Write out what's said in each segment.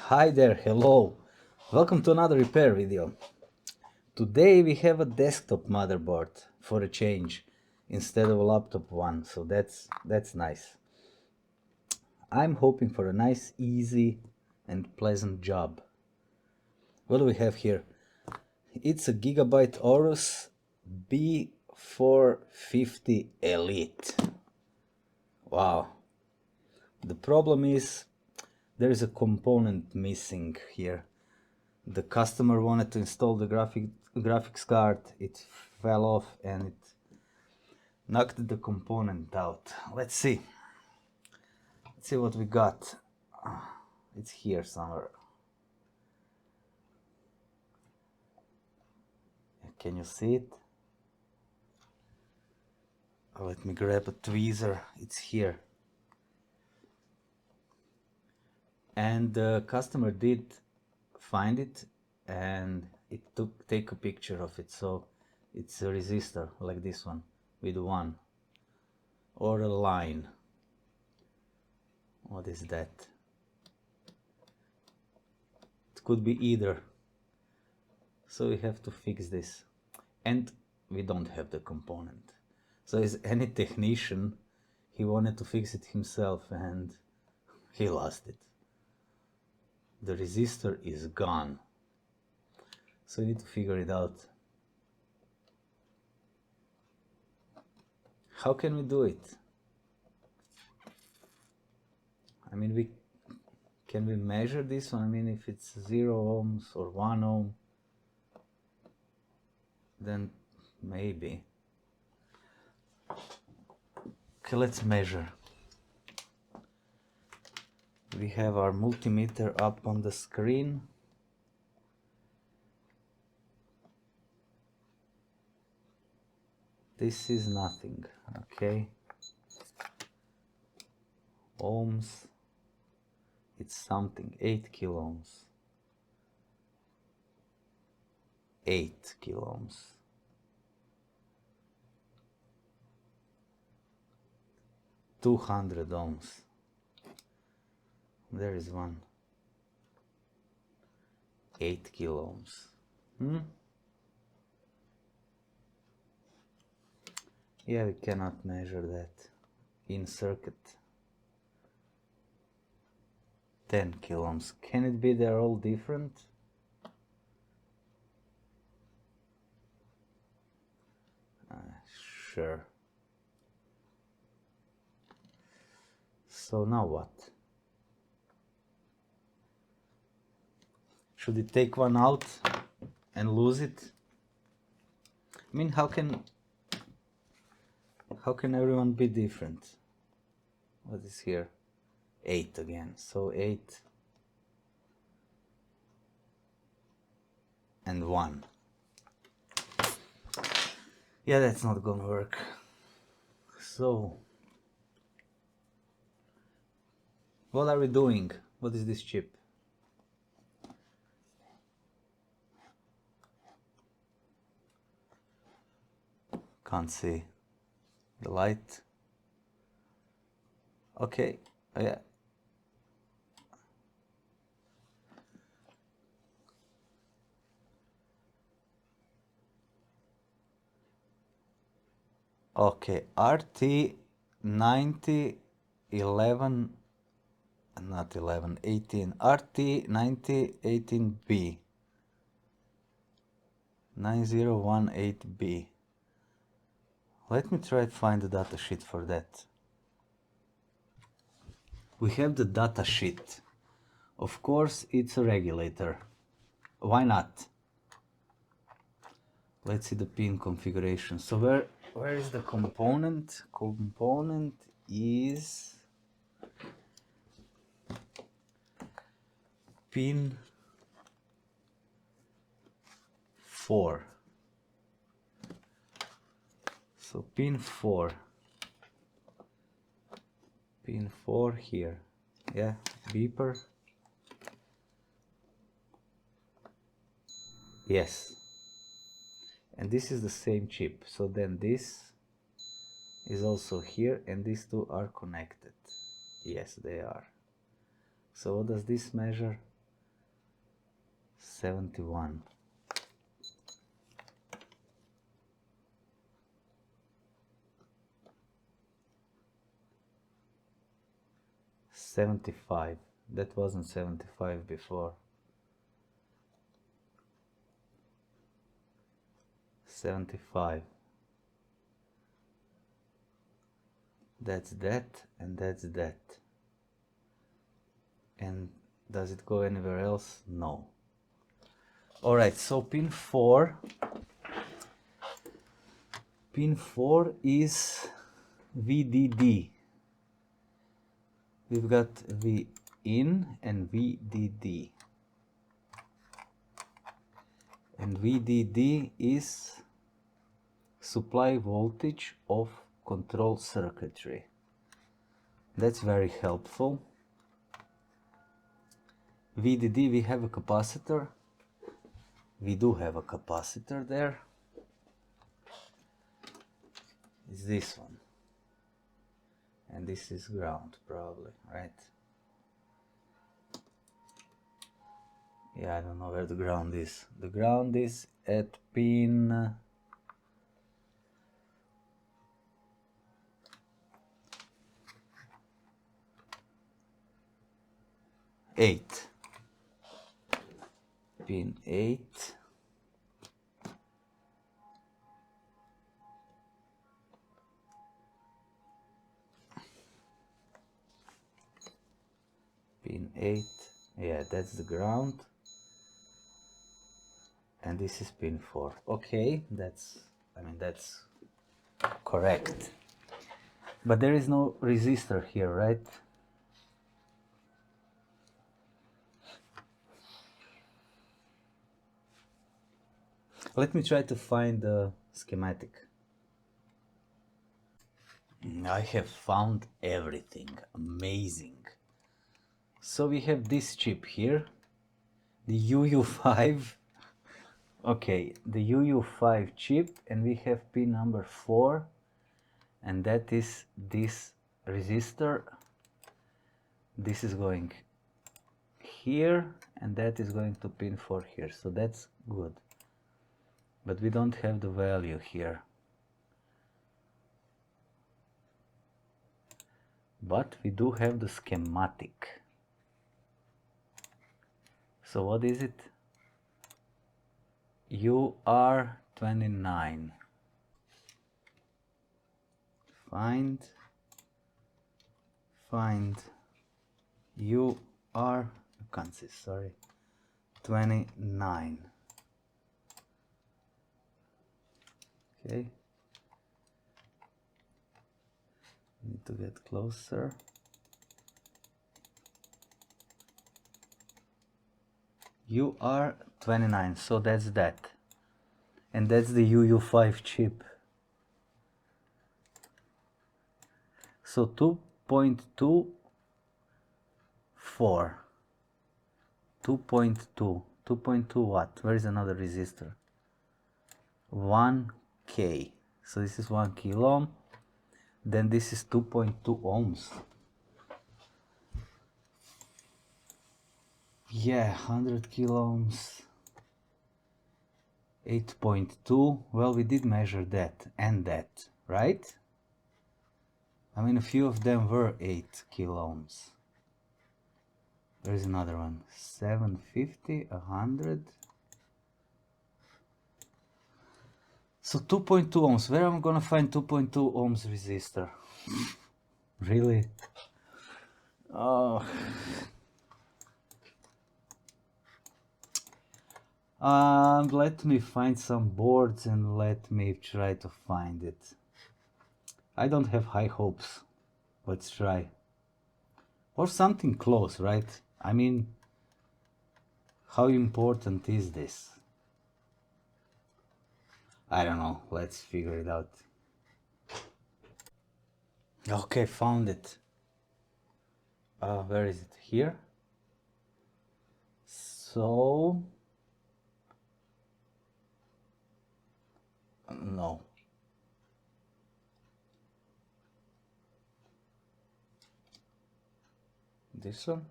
Hi there, hello. Welcome to another repair video. Today we have a desktop motherboard for a change instead of a laptop one, so that's nice. I'm hoping for a nice, easy and pleasant job. What do we have here? It's a Gigabyte Aorus B450 Elite. Wow. The problem is there is a component missing here. The customer wanted to install the graphics card, it fell off and it knocked the component out. Let's see what we got. It's here somewhere. Can you see it? Let me grab a tweezer. It's here. And the customer did find it and it take a picture of it. So it's a resistor like this one with one or a line. What is that? It could be either. So we have to fix this, and we don't have the component. So as any technician, he wanted to fix it himself and he lost it. The resistor is gone. So we need to figure it out. How can we do it? I mean, can we measure this one? I mean, if it's 0 ohms or 1 ohm, then maybe. Okay, let's measure. We have our multimeter up on the screen. This is nothing, okay. Ohms, it's something, 8 kilo ohms. 8 kilo ohms. 200 ohms. There is one. 8 kilo ohms. Yeah, we cannot measure that in circuit. 10 kilo ohms. Can it be they're all different? Sure. So now what? Should we take one out and lose it? I mean, how can everyone be different? What is here? 8 again. So 8 and 1. Yeah, that's not gonna work. So what are we doing? What is this chip? Can't see the light. Okay, yeah. Okay, RT 90 11, not 11, 18, RT 90 18B 9018B. Let me try to find the data sheet for that. We have the data sheet. Of course, it's a regulator. Why not? Let's see the pin configuration. So where is the component? Component is pin 4. So pin 4. Pin 4 here. Yeah, beeper. Yes. And this is the same chip. So then this is also here and these two are connected. Yes, they are. So what does this measure? 71. $75. That wasn't 75 before. 75. That's that, and that's that. And does it go anywhere else? No. Alright, so pin 4. Pin 4 is VDD. We've got V in and VDD. And VDD is supply voltage of control circuitry. That's very helpful. VDD, we have a capacitor. We do have a capacitor there. It's this one. And this is ground, probably, right? Yeah, I don't know where the ground is. The ground is at pin 8. Pin 8. Pin 8. Yeah, that's the ground. And this is pin 4. Okay, that's correct. But there is no resistor here, right? Let me try to find the schematic. I have found everything. Amazing. So we have this chip here, the UU5. Okay, the UU5 chip, and we have pin number 4, and that is this resistor. This is going here, and that is going to pin 4 here, so that's good. But we don't have the value here. But we do have the schematic. So what is it? UR29. Find UR, can't see, sorry, 29. Okay. Need to get closer. UR29, so that's that. And that's the UU5 chip. So 2.24. 2.2 watt. Where is another resistor? 1K. So this is 1 kilo ohm. Then this is 2.2 ohms. Yeah, 100 kilo ohms. 8.2. Well, we did measure that and that, right? I mean, a few of them were 8 kilo ohms. There's another one. 750, 100. So 2.2 ohms. Where am I gonna find 2.2 ohms resistor? Really? Oh. Let me find some boards and let me try to find it. I don't have high hopes. Let's try. Or something close, right? I mean, how important is this? I don't know. Let's figure it out. Okay, found it. Where is it? Here? So... no. This one?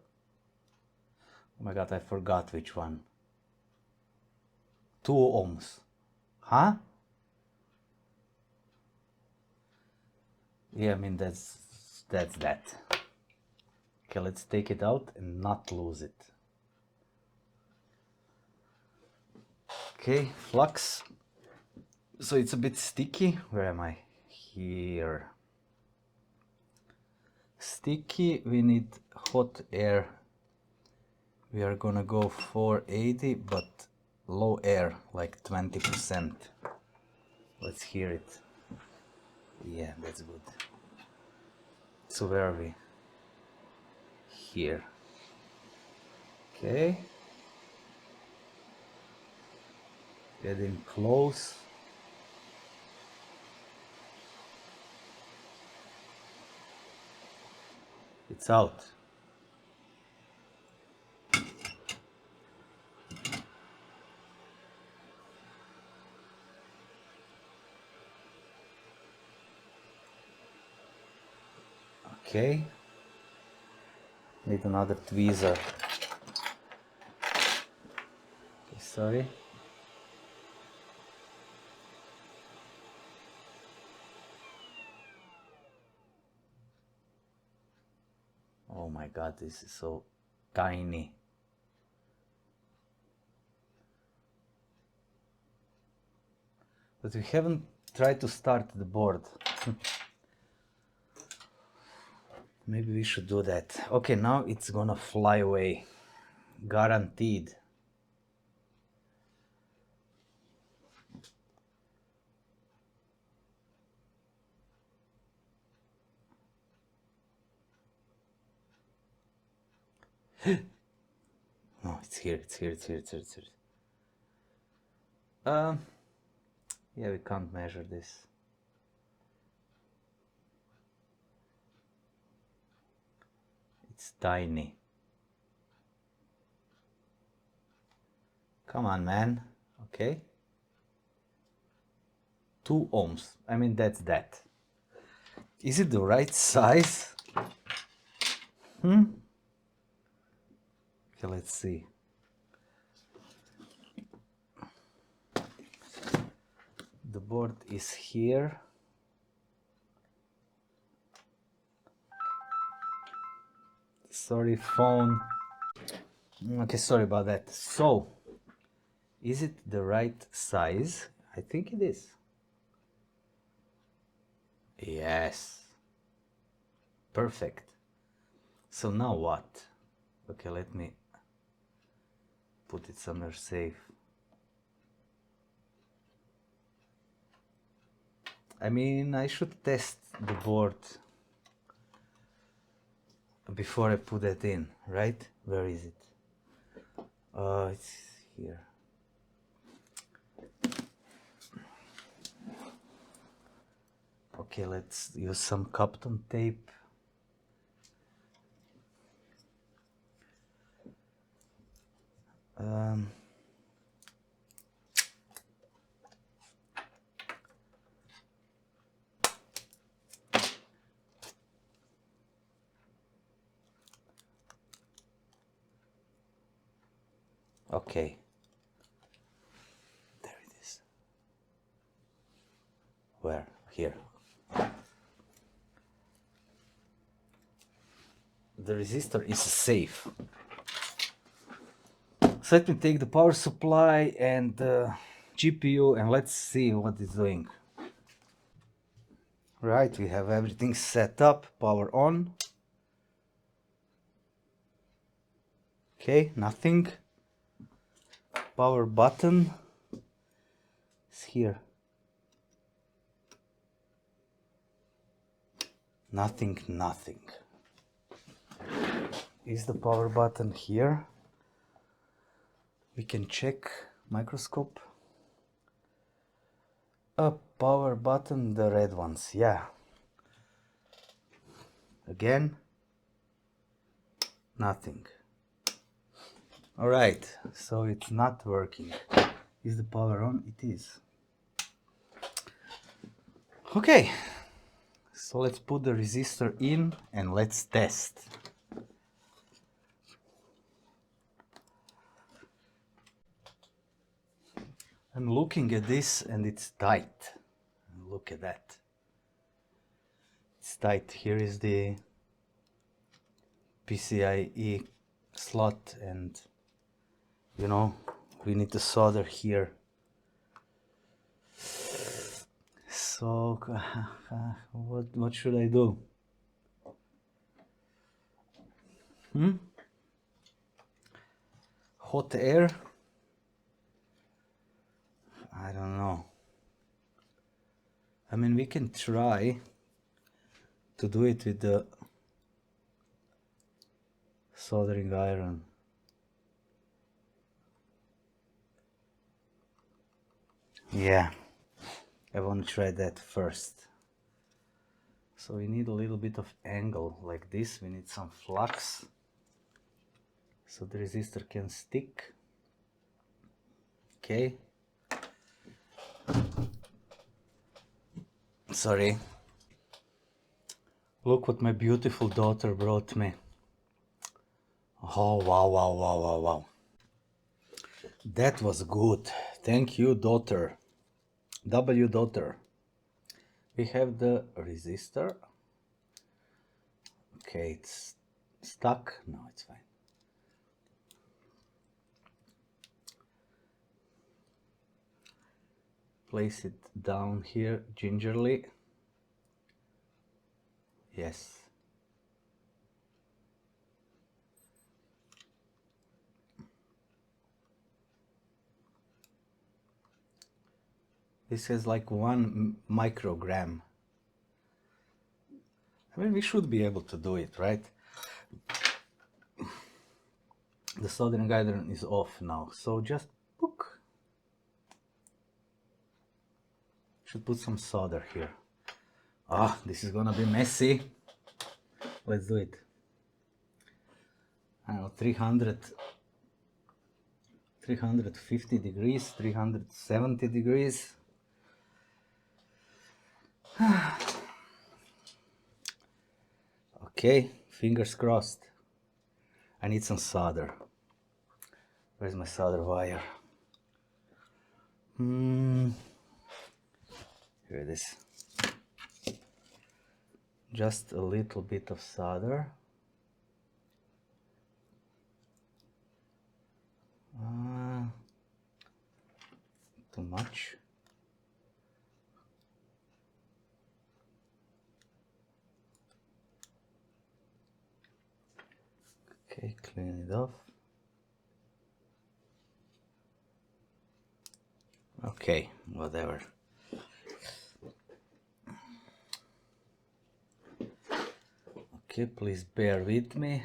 Oh my god, I forgot which one. 2 ohms. Huh? Yeah, I mean that's that. Okay, let's take it out and not lose it. Okay, flux. So it's a bit sticky. Where am I? Here. Sticky, we need hot air. We are gonna go 480, but low air, like 20%. Let's hear it. Yeah, that's good. So where are we? Here. Okay. Getting close. It's out. Okay. Need another tweezer. Okay, sorry. Oh my god, this is so tiny. But we haven't tried to start the board. Maybe we should do that. Okay, now it's gonna fly away. Guaranteed. No, it's here, it's here, it's here, it's here, it's here. Yeah, we can't measure this. It's tiny. Come on, man. Okay. 2 ohms. I mean, that's that. Is it the right size? Okay, let's see. The board is here. Sorry, phone. Okay, sorry about that. So, is it the right size? I think it is. Yes. Perfect. So now what? Okay, let me put it somewhere safe. I mean, I should test the board before I put it in, right? Where is it? It's here. Okay, let's use some Copton tape. Okay. There it is. Where? Here. The resistor is safe. So let me take the power supply and GPU and let's see what it's doing. Right, we have everything set up, power on. Okay, nothing. Power button is here. Nothing, nothing. Is the power button here? We can check microscope. A power button, the red ones, yeah. Again, nothing. All right, so it's not working. Is the power on? It is. Okay, so let's put the resistor in and let's test. I'm looking at this and it's tight. Look at that. It's tight. Here is the PCIe slot, and you know, we need to solder here. So what should I do? Hot air? I don't know. I mean, we can try to do it with the soldering iron. Yeah, I want to try that first. So we need a little bit of angle like this. We need some flux so the resistor can stick. Okay. Sorry. Look what my beautiful daughter brought me. Oh, wow, wow, wow, wow, wow. That was good. Thank you, daughter. W daughter. We have the resistor. Okay, it's stuck. No, it's fine. Place it down here gingerly. Yes. This is like 1 microgram. I mean, we should be able to do it, right? The soldering iron is off now, so just book. Should put some solder here. Ah, this is gonna be messy. Let's do it. I don't know, 350 degrees, 370 degrees. Okay, fingers crossed. I need some solder. Where's my solder wire? Here it is. Just a little bit of solder. Too much. Okay, clean it off. Okay, whatever. Okay, please bear with me.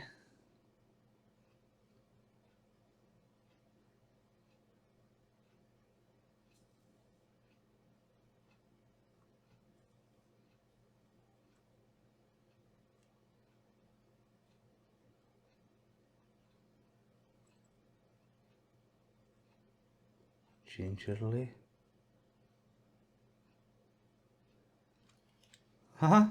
Gingerly. Huh?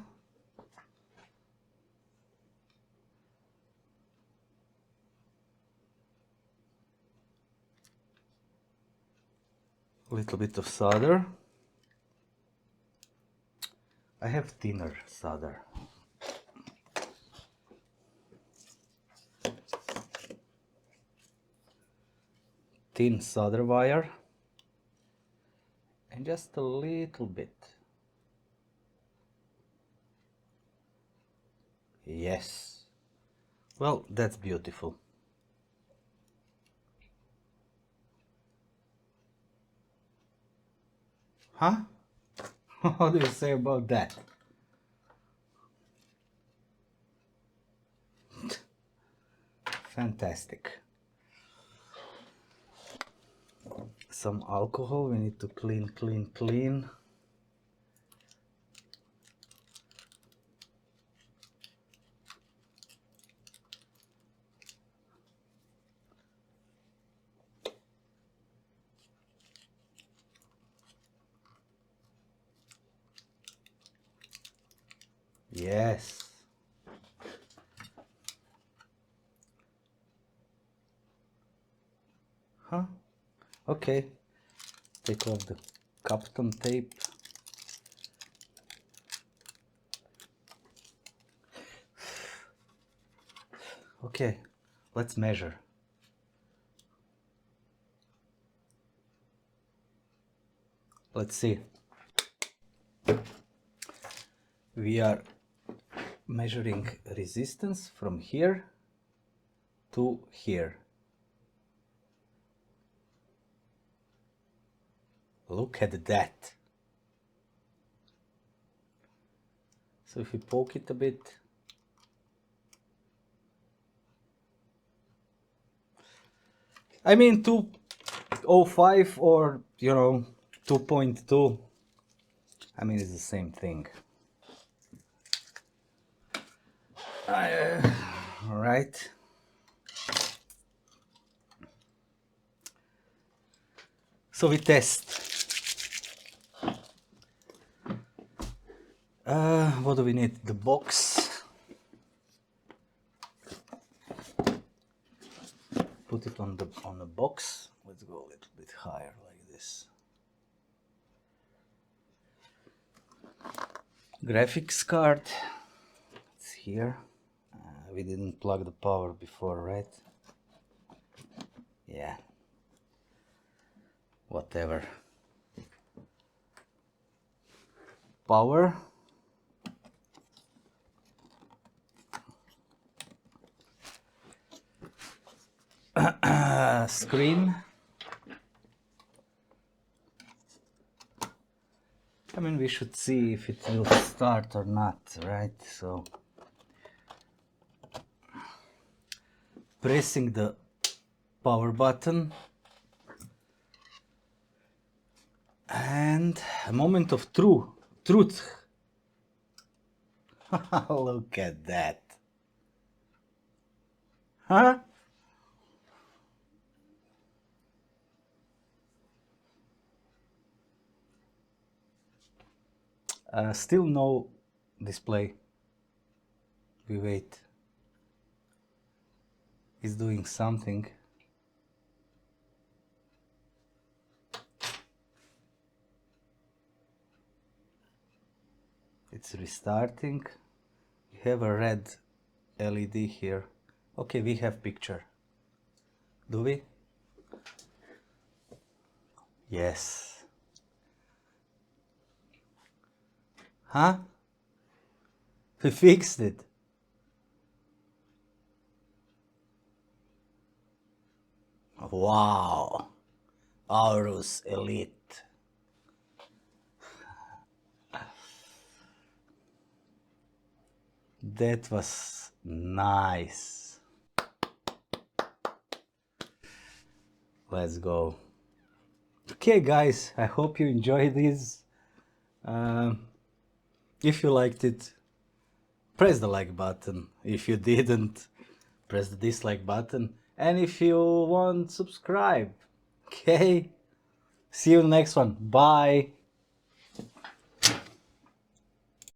A little bit of solder. I have thinner solder. Thin solder wire. And just a little bit. Yes. Well, that's beautiful. Huh? What do you say about that? Fantastic. Some alcohol, we need to clean, clean, clean. Yes. Huh? Okay. take off the Captain tape. Okay, let's measure. Let's see. We are measuring resistance from here to here. Look at that. So if we poke it a bit, I mean 205 or 2.2, I mean it's the same thing. All right. So we test. What do we need? The box. Put it on the box. Let's go a little bit higher like this. Graphics card. It's here. We didn't plug the power before, right? Yeah. Whatever. Power. Screen. I mean, we should see if it will start or not, right? So pressing the power button and a moment of truth. Look at that. Huh? Still no display. We wait. It's doing something. It's restarting. We have a red LED here. Okay, we have picture. Do we? Yes. Huh? We fixed it. Wow. Aorus Elite. That was nice. Let's go. Okay guys, I hope you enjoyed this. If you liked it, press the like button. If you didn't, press the dislike button. And if you want, subscribe. Okay? See you in the next one. Bye.